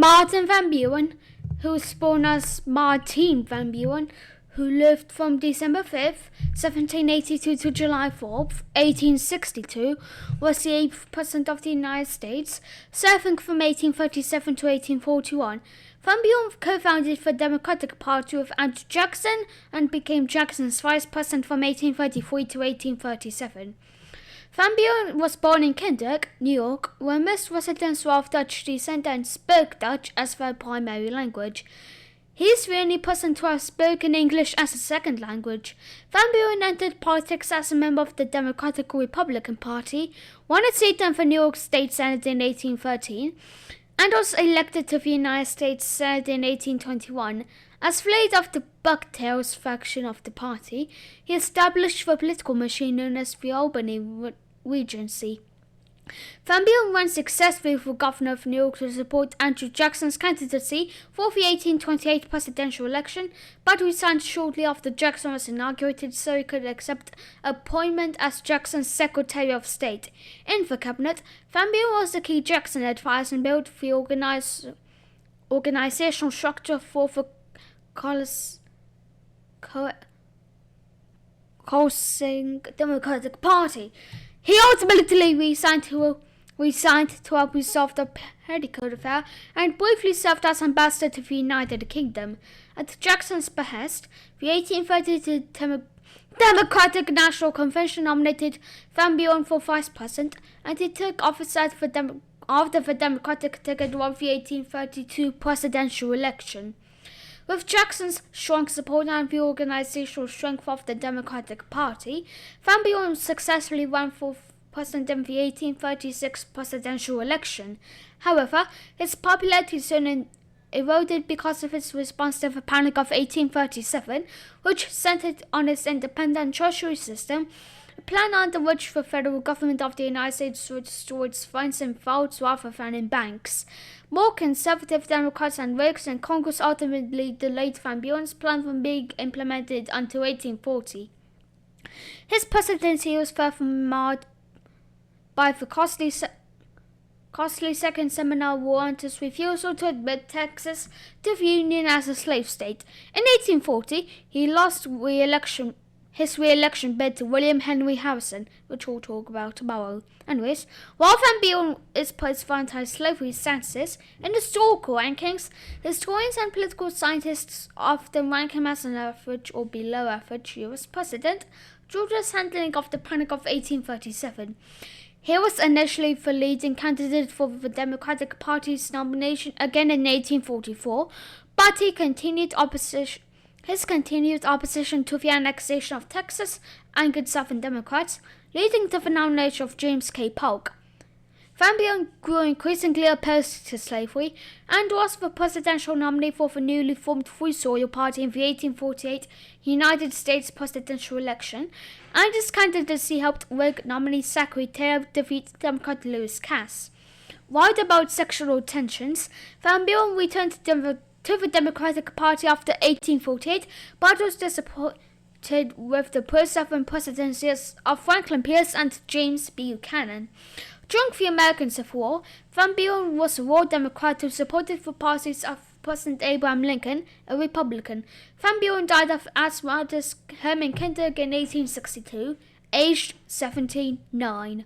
Martin Van Buren, who was born as Martin Van Buren, who lived from December 5th, 1782 to July 4th, 1862, was the 8th President of the United States, serving from 1837 to 1841. Van Buren co-founded the Democratic Party with Andrew Jackson and became Jackson's Vice President from 1833 to 1837. Van Buren was born in Kinderk, New York, where most residents were of Dutch descent and spoke Dutch as their primary language. He is the only person to have spoken English as a second language. Van Buren entered politics as a member of the Democratic Republican Party, won a seat in the New York State Senate in 1813, and was elected to the United States Senate in 1821. As the leader of the Bucktails faction of the party, he established the political machine known as the Albany Regency. Van Buren ran successfully for governor of New York to support Andrew Jackson's candidacy for the 1828 presidential election, but resigned shortly after Jackson was inaugurated so he could accept appointment as Jackson's Secretary of State. In the cabinet, Van Buren was the key Jackson advisor and built the organizational structure for the coalescing Democratic Party. He ultimately resigned to help resolve the petticoat affair and briefly served as ambassador to the United Kingdom. At Jackson's behest, the 1832 Democratic National Convention nominated Van Buren for vice president, and he took office after the Democratic ticket won the 1832 presidential election. With Jackson's strong support and the organizational strength of the Democratic Party, Van Buren successfully ran for president in the 1836 presidential election. However, his popularity soon eroded because of his response to the Panic of 1837, which centered on its independent treasury system, a plan under which the federal government of the United States would store its funds in vaults rather than in banks. More conservative Democrats and Whigs in Congress ultimately delayed Van Buren's plan from being implemented until 1840. His presidency was further marred by the costly Second Seminole War and his refusal to admit Texas to the Union as a slave state. In 1840, he lost his re-election bid to William Henry Harrison, which we'll talk about tomorrow. Anyways, while Van Buren is praised for anti-slavery stances, in historical rankings, historians and political scientists often rank him as an average or below average U.S. president due to his handling of the Panic of 1837. He was initially the leading candidate for the Democratic Party's nomination again in 1844, but his continued opposition to the annexation of Texas angered Southern Democrats, leading to the nomination of James K. Polk. Van Buren grew increasingly opposed to slavery and was the presidential nominee for the newly formed Free Soil Party in the 1848 United States presidential election, and his candidacy helped Whig nominee Zachary Taylor defeat Democrat Lewis Cass. Worried about sexual tensions, Van Buren returned to the Democratic Party after 1848, but was disappointed with the pro-Southern presidencies of Franklin Pierce and James Buchanan. During the American Civil War, Van Buren was a raw Democrat who supported the parties of President Abraham Lincoln, a Republican. Van Buren died of asthmatic home in Kinderk in 1862, aged 79.